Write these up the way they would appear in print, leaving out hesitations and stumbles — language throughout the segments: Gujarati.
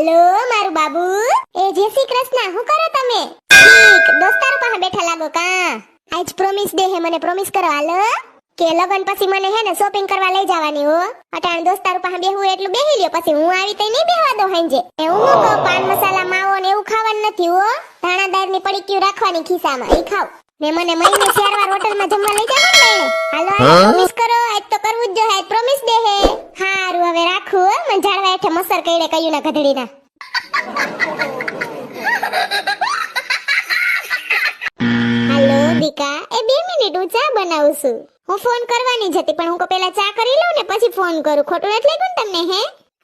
હાલો મારું બાબુ. એ જય શ્રી કૃષ્ણ. શું કરો તમે? ઠીક દોસ્તારો પાસે બેઠા લાગો કા? આજ પ્રોમિસ ડે હે, મને પ્રોમિસ કરો હાલો કે લગન પછી મને હે ને શોપિંગ કરવા લઈ જવાની હો. અટાણ દોસ્તારો પાસે બેહું એટલું બેહી લ્યો, પછી હું આવી તઈ નહીં બેહવા દો હાંજે. એ હું કહું પાન મસાલા માવો ને એવું ખાવાનું નથી હો. ધાણાદારની પડીકીઓ રાખવાની ખિસ્સામાં, ઈ ખાવ. ને મને મહિને 4 વાર હોટલમાં જમવા લઈ જવાનું ને. હાલો પ્રોમિસ કરો, આજ તો કરવું જ જોઈએ, આજ પ્રોમિસ ડે હે. હારું હવે રાખું હો, મને ઝાડવા હેઠે મસર કઈડે કયું ના ગધડીના. હાલો દીકા, એ 2 મિનિટ હું ચા બનાવું છું. હું ફોન કરવાની જ હતી, પણ હું પેલા ચા કરી લઉં ને પછી ફોન કરું. ખોટું નથી લાગ્યું ને તમને? હે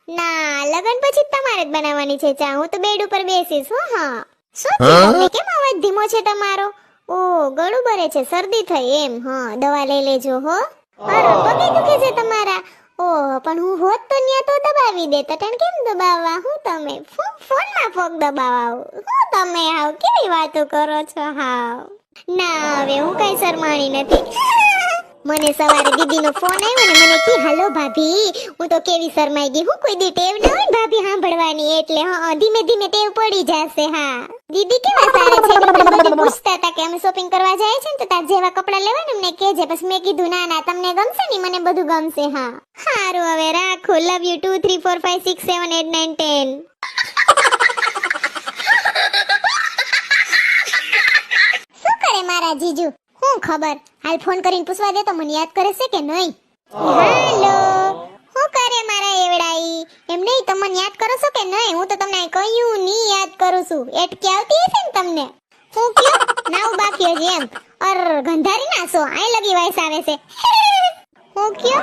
ના, લગન પછી તમારે જ બનાવવાની છે ચા. હું તો બેડ ઉપર બેસીશ હો. હા શું તમને કેમ અવાજ ધીમો છે તમારો? ઓ ગળું બરે છે, શરદી થઈ એમ? હા દવા લઈ લેજો હો. અરે પગે દુખે છે તમારા? ઓહ પણ હું હોત તો ન્યા તો દબાવી દે. તટણ કેમ દબાવવા? હું તમે ફોનમાં ફોક દબાવવા? હું તમે હાવ કેવી વાતો કરો છો હાવ? ના હવે હું કઈ શરમાણી નથી. મને સવારે દીદીનો ફોન આવ્યો ને મને કી હાલો ભાભી. હું તો કેવી શરમાઈ ગઈ. હું કોઈ દી ટેવ ન હોય ભાભી સાંભળવાની, એટલે હા ધીમે ધીમે ટેવ પડી જશે. હા દીદી કેવા સારા છે, મને પૂછતા હતા કે અમે શોપિંગ કરવા જાય છે ને તો તાર જેવા કપડા લેવાને અમને કહેજે. પછી મેં કીધું ના ના તમને ગમશે ને, મને બધું ગમશે. હા હારું હવે રાખો. Love you 2 3 4 5 6 7 8 9 10. શું કરે મારા જીજુ? હું ખબર, હાલ ફોન કરીને પૂછવા દે તો મને યાદ કરે છે કે નહીં. હાલો હું કરે મારા એવડાઈ? એમ નહીં, તમને યાદ કરો છો કે નહીં? હું તો તમને કહ્યું ની યાદ કરું છું. એટકે આવતી હશે ને તમને? હું કયો નાવ બાકી હજી એમ? અર ગંધારી નાસો આઈ લગી વાઈસ આવે છે. હું કયો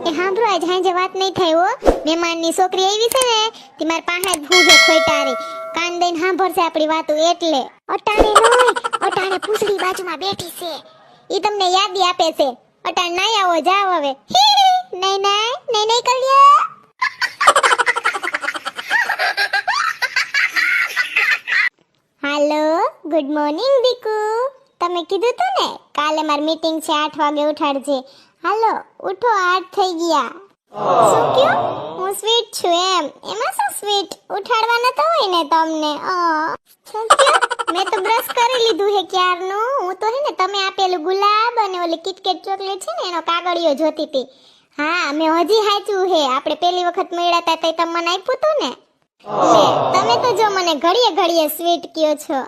એ હાંભળો, આજ હાંજે વાત નહીં થઈ હો. મહેમાનની છોકરી આવી છે ને તે માર પાસે જ ભૂજે ખોટારી કાન દઈને હાંભળશે આપણી વાતો. એટલે અટાણે નહીં, અટાણે પૂછડી બાજુમાં બેઠી છે, ઈ તમને યાદી આપે છે. અટાણ નહીં આવો, જાવ હવે. નહીં નહીં નહીં કળિયા. હાલો ગુડ મોર્નિંગ દીકુ. તમે કીધું તું ને કાલે માર મીટિંગ છે 8 વાગે ઉઠાડજે. હાલો ઉઠો, 8 થઈ ગયા. શું કયો? હું સ્વીટ છું એમ? એમાં શું સ્વીટ? ઉઠાડવા નતો હોય ને તમને? શું કયો? મેં તો બ્રશ કરી લીધું હે ક્યારનું. હું તો હે ને તમે આપેલું ગુલાબ અને ઓલી કિટકેટ ચોકલેટ છે ને એનો કાગળિયો જોતી હતી. હા મેં હજી હાચું હે, આપણે પહેલી વખત મળ્યા હતા તે તમને આપ્યું તું ને. તમે તો જો મને ઘડીએ ઘડીએ સ્વીટ કયો છો.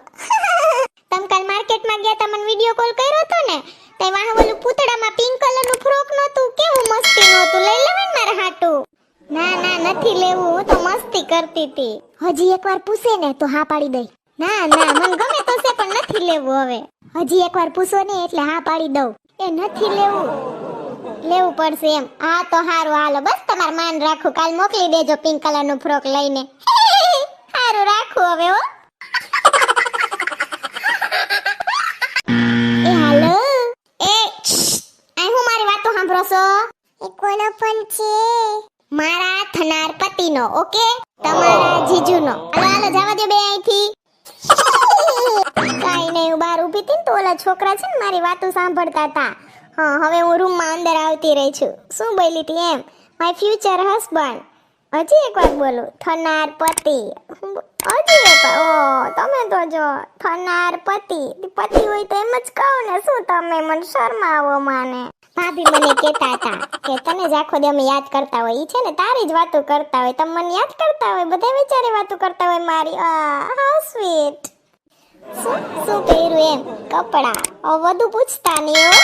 તમે કાલ માર્કેટમાં ગયા તા, મને વિડિયો કોલ કર્યો તો ને, તે વાહ ઓલું પૂતળામાં પિંક કલરનું ફ્રોક નહોતું, કેવું મસ્તી નહોતું. લઈ લેવાય ને મારા હાટુ? ના ના નથી લેવું, હું તો મસ્તી કરતી હતી. હજી એકવાર પૂછે ને તો હા પાડી દઈ. ના ના મને ગમે તો છે પણ નથી લેવું. હવે હજી એકવાર પૂછો ને એટલે હા પાડી દઉં. એ નથી લેવું, લેવું પડશે એમ? હા તો હારું હાલો, બસ તમાર માન રાખું. કાલ મોકલી દેજો પિંક કલરનું ફ્રોક લઈને. હારું રાખું હવે હો. એ હાલો એ આ હું મારી વાતો સાંભળો છો? એ કોનો ફોન છે? મારા થનાર પતિનો. ઓકે તમારા જીજુનો. હાલો હાલો જવા દો બે અહીંથી. કાઈ નહીં, હું બહાર ઊભી હતી ને તો ઓલા છોકરા છે ને મારી વાતો સાંભળતા હતા. હા હવે હું રૂમમાં અંદર આવતી રહી છું. શું બોલી હતી એમ? My future husband. હજી એક વાર બોલો, થનાર પતિ. હજી એક વાર. ઓ તમે તો જો થનાર પતિ પતિ હોય તો એમ જ કહો ને. શું તમે મને શરમાવો માને? ભાભી મને કહેતા હતા કે તને જ આખો દી અમે યાદ કરતા હોય. ઈ છે ને તારી જ વાતો કરતા હોય, તમે મને યાદ કરતા હોય, બધા વિચારે વાતો કરતા હોય મારી. How sweet. શું પહેર્યું એમ? કપડા. વધુ પૂછતા નહીં હો.